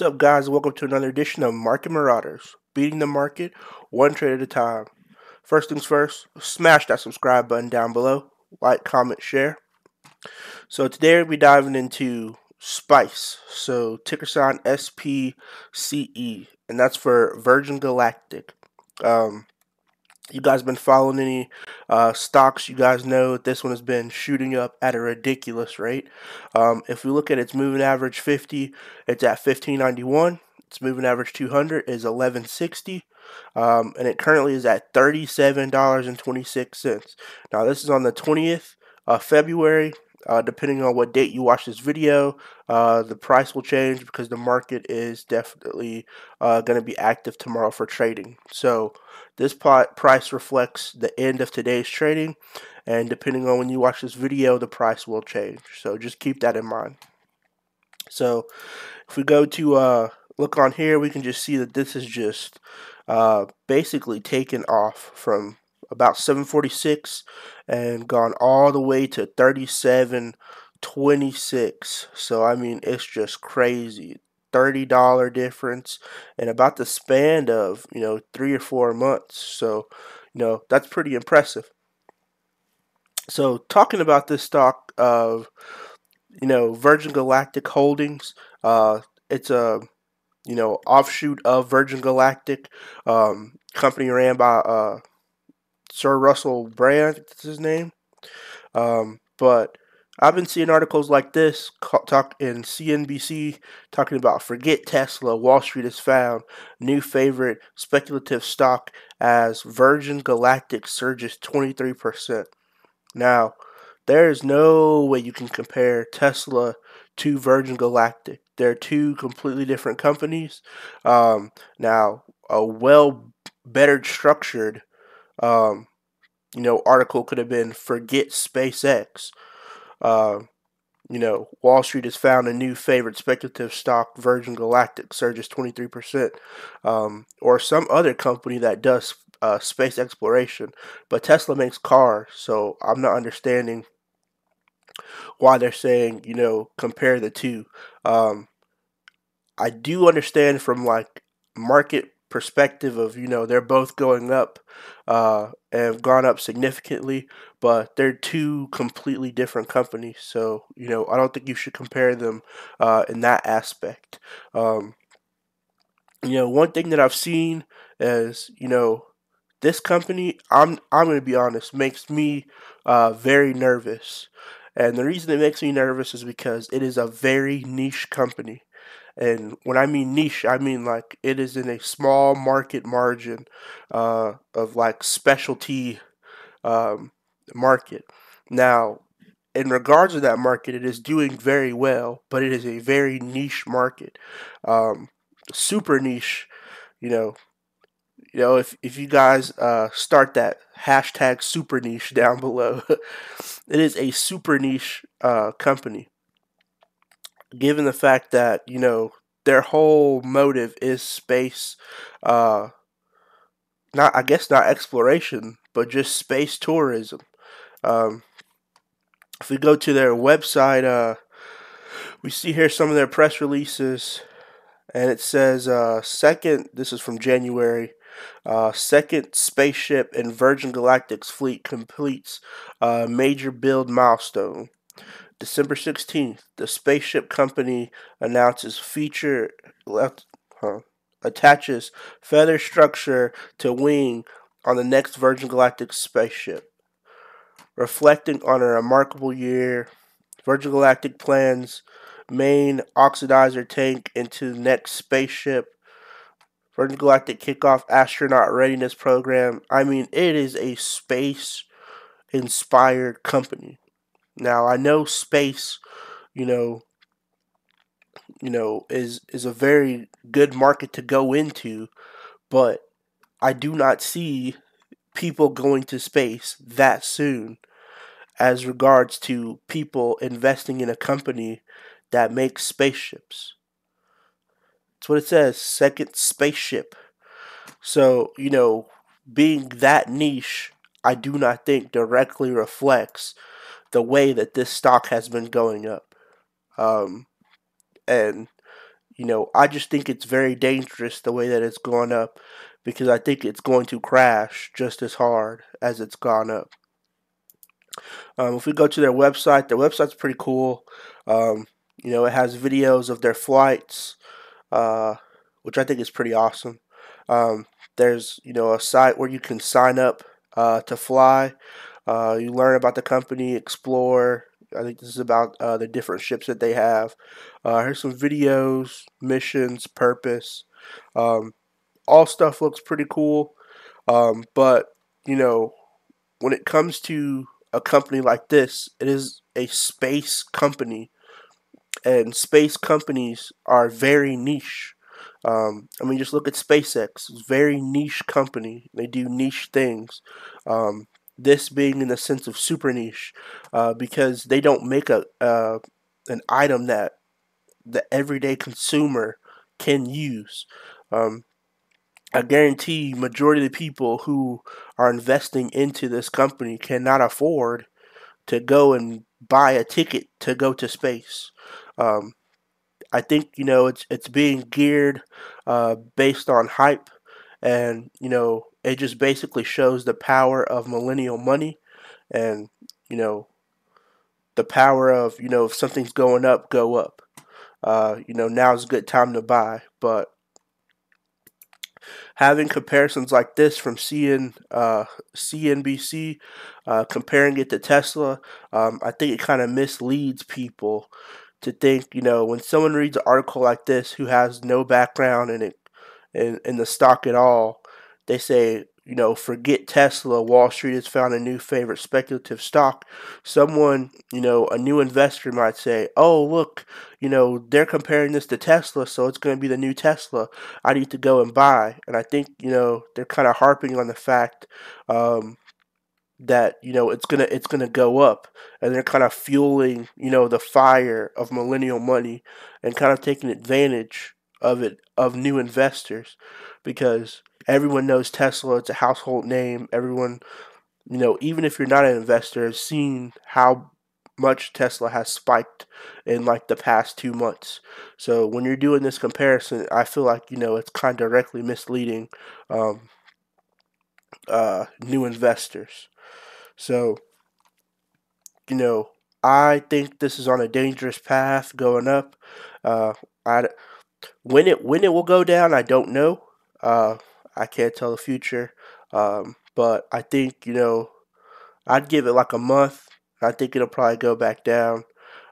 What's up, guys? Welcome to another edition of Market Marauders, beating the market one trade at a time. First things first, smash that subscribe button down below, like, comment, share. So today we'll be diving into SPICE, so ticker sign SPCE, and that's for Virgin Galactic. You guys been following any stocks? You guys know that this one has been shooting up at a ridiculous rate. If we look at its moving average 50, it's at 1591. Its moving average 200 is 1160. And it currently is at $37.26. Now this is on the 20th of February. Depending on what date you watch this video, the price will change because the market is definitely going to be active tomorrow for trading. So this price reflects the end of today's trading, and depending on when you watch this video, the price will change. So just keep that in mind. So if we go to look on here, we can just see that this is just basically taken off from about 746 and gone all the way to 37.26. So I mean, it's just crazy. $30 difference in about the span of 3 or 4 months. So that's pretty impressive. So talking about this stock of Virgin Galactic Holdings, it's a offshoot of Virgin Galactic, company ran by Sir Russell Brand, that's his name. But I've been seeing articles like this talk in CNBC talking about forget Tesla, Wall Street has found new favorite speculative stock as Virgin Galactic surges 23%. Now, there is no way you can compare Tesla to Virgin Galactic. They're two completely different companies. Now, a better structured article could have been forget SpaceX. Wall Street has found a new favorite speculative stock, Virgin Galactic surges 23%, or some other company that does space exploration. But Tesla makes cars, so I'm not understanding why they're saying, compare the two. I do understand from like market perspective of they're both going up and have gone up significantly, but they're two completely different companies. So I don't think you should compare them in that aspect. One thing that I've seen is this company, I'm going to be honest, makes me very nervous. And the reason it makes me nervous is because it is a very niche company. And when I mean niche, I mean like it is in a small market margin of like specialty market. Now, in regards to that market, it is doing very well, but it is a very niche market, super niche. You know, if you guys start that hashtag super niche down below, it is a super niche company. Given the fact that their whole motive is space, not I guess not exploration, but just space tourism. If we go to their website, we see here some of their press releases, and it says second. This is from January. Second spaceship in Virgin Galactic's fleet completes major build milestone. December 16th, the spaceship company announces attaches feather structure to wing on the next Virgin Galactic spaceship. Reflecting on a remarkable year, Virgin Galactic plans main oxidizer tank into the next spaceship. Virgin Galactic kickoff astronaut readiness program. I mean, it is a space inspired company. Now I know space, is a very good market to go into, but I do not see people going to space that soon as regards to people investing in a company that makes spaceships. That's what it says, second spaceship. So, being that niche, I do not think directly reflects the way that this stock has been going up. And I just think it's very dangerous the way that it's gone up, because I think it's going to crash just as hard as it's gone up. If we go to their website's pretty cool. Um, it has videos of their flights, uh, which I think is pretty awesome. Um, there's a site where you can sign up to fly. You learn about the company, explore. I think this is about the different ships that they have. Here's some videos, missions, purpose. Um, all stuff looks pretty cool. But you know, when it comes to a company like this, it is a space company, and space companies are very niche. Just look at SpaceX. It's a very niche company. They do niche things. Um, this being in the sense of super niche, because they don't make an item that the everyday consumer can use. Um, I guarantee majority of the people who are investing into this company cannot afford to go and buy a ticket to go to space. Um, I think it's being geared based on hype, and it just basically shows the power of millennial money, and you know the power of if something's going up, go up. Now's a good time to buy, but having comparisons like this from CNBC, comparing it to Tesla, I think it kind of misleads people to think, when someone reads an article like this who has no background in it, in the stock at all, they say, forget Tesla. Wall Street has found a new favorite speculative stock. Someone, a new investor might say, oh, look, they're comparing this to Tesla, so it's going to be the new Tesla. I need to go and buy. And I think, they're kind of harping on the fact that it's gonna go up, and they're kind of fueling the fire of millennial money, and kind of taking advantage of new investors, because everyone knows Tesla. It's a household name. Everyone, even if you're not an investor, has seen how much Tesla has spiked in like the past 2 months. So when you're doing this comparison, I feel like it's kind of directly misleading um, new investors. So you know, I think this is on a dangerous path going up. Uh, I when it will go down, I don't know. Uh, I can't tell the future. But I think I'd give it like a month. I think it'll probably go back down.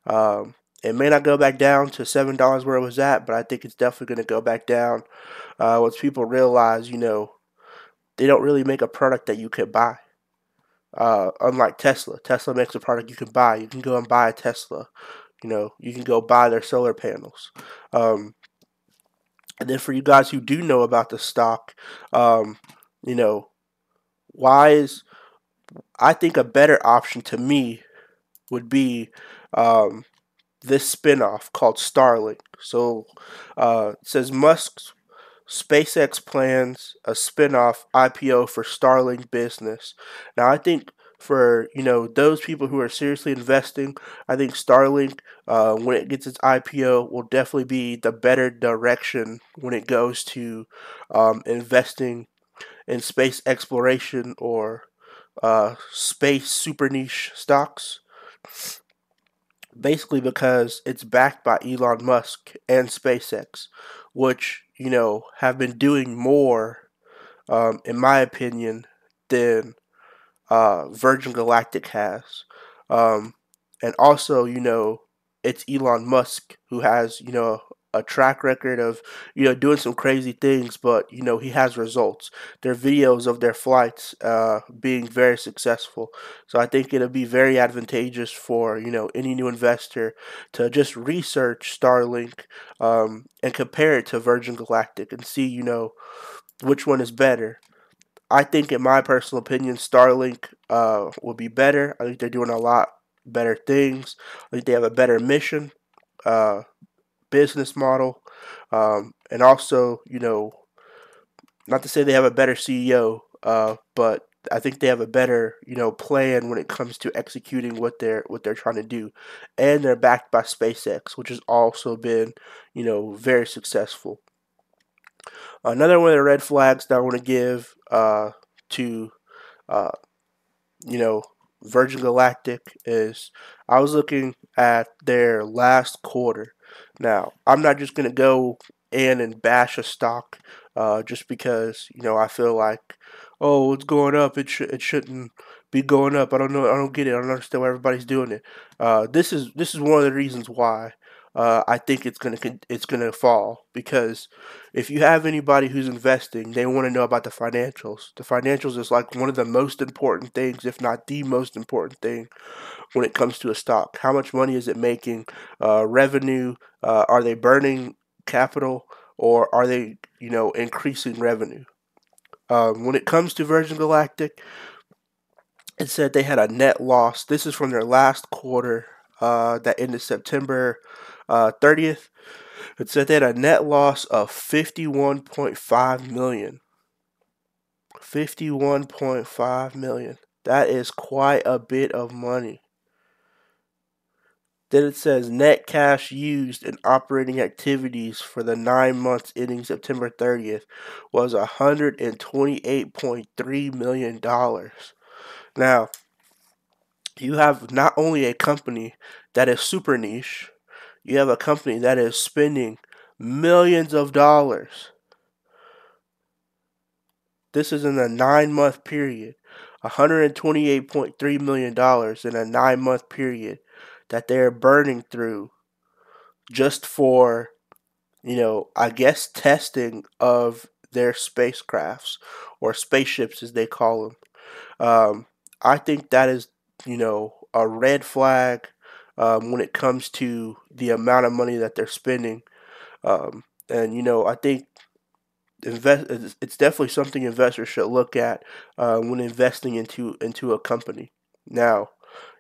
It may not go back down to $7 where it was at, but I think it's definitely going to go back down. Once people realize, they don't really make a product that you can buy. Unlike Tesla, Tesla makes a product you can buy. You can go and buy a Tesla. You can go buy their solar panels. Um, and then for you guys who do know about the stock, you know, why is I think a better option to me would be um, this spinoff called Starlink. So it says Musk's SpaceX plans a spin-off IPO for Starlink business. Now, I think for those people who are seriously investing, I think Starlink, when it gets its IPO, will definitely be the better direction when it goes to investing in space exploration or space super niche stocks. Basically, because it's backed by Elon Musk and SpaceX, which have been doing more, in my opinion, than Virgin Galactic has. Um, and also, it's Elon Musk who has, a track record of, doing some crazy things, but, he has results. Their videos of their flights being very successful. So I think it'll be very advantageous for, any new investor to just research Starlink and compare it to Virgin Galactic and see, which one is better. I think, in my personal opinion, Starlink will be better. I think they're doing a lot better things. I think they have a better mission, uh, business model, and also, not to say they have a better CEO, but I think they have a better, plan when it comes to executing what they're trying to do, and they're backed by SpaceX, which has also been, very successful. Another one of the red flags that I want to give to uh, you know, Virgin Galactic is, I was looking at their last quarter. Now, I'm not just going to go in and bash a stock just because, I feel like, oh, it's going up. It shouldn't be going up. I don't know. I don't get it. I don't understand why everybody's doing it. This is one of the reasons why I think it's gonna fall, because if you have anybody who's investing, they want to know about the financials. The financials is like one of the most important things, if not the most important thing, when it comes to a stock. How much money is it making? Revenue? Are they burning capital, or are they, increasing revenue? When it comes to Virgin Galactic, it said they had a net loss. This is from their last quarter that ended September 30th. It said they had a net loss of 51.5 million. 51.5 million. That is quite a bit of money. Then it says net cash used in operating activities for the 9 months ending September 30th was $128.3 million. Now, you have not only a company that is super niche, you have a company that is spending millions of dollars. This is in a 9-month period. $128.3 million in a 9-month period that they're burning through just for, I guess, testing of their spacecrafts, or spaceships as they call them. I think that is, a red flag when it comes to the amount of money that they're spending. And I think it's definitely something investors should look at when investing into a company. Now,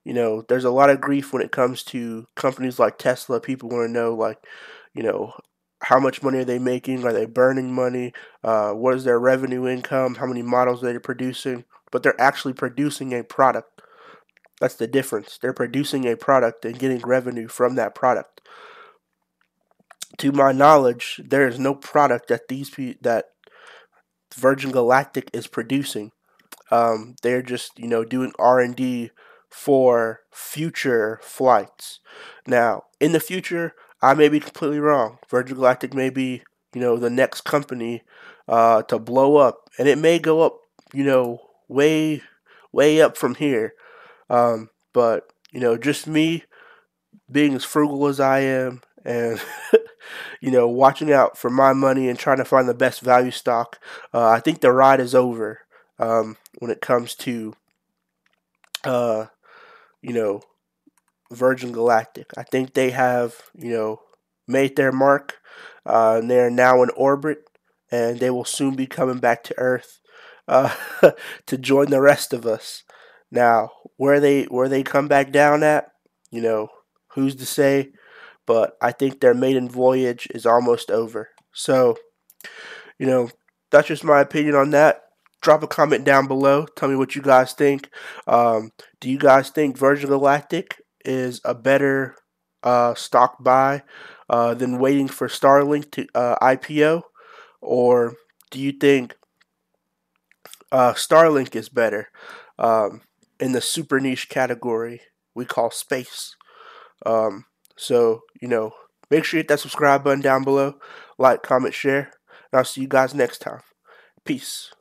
there's a lot of grief when it comes to companies like Tesla. People want to know, like, you know, how much money are they making? Are they burning money? What is their revenue income? How many models are they producing? But they're actually producing a product. That's the difference. They're producing a product and getting revenue from that product. To my knowledge, there is no product that Virgin Galactic is producing. They're just, doing R&D for future flights. Now, in the future, I may be completely wrong. Virgin Galactic may be, the next company to blow up, and it may go up, way, way up from here. But just me being as frugal as I am, and watching out for my money and trying to find the best value stock, I think the ride is over when it comes to uh, you know Virgin Galactic. I think they have made their mark, and they are now in orbit, and they will soon be coming back to Earth uh, to join the rest of us. Now, where they come back down at, who's to say? But I think their maiden voyage is almost over. So, you know, that's just my opinion on that. Drop a comment down below. Tell me what you guys think. Do you guys think Virgin Galactic is a better stock buy than waiting for Starlink to IPO? Or do you think Starlink is better um, in the super niche category we call space? Um, so, make sure you hit that subscribe button down below, like, comment, share, and I'll see you guys next time. Peace.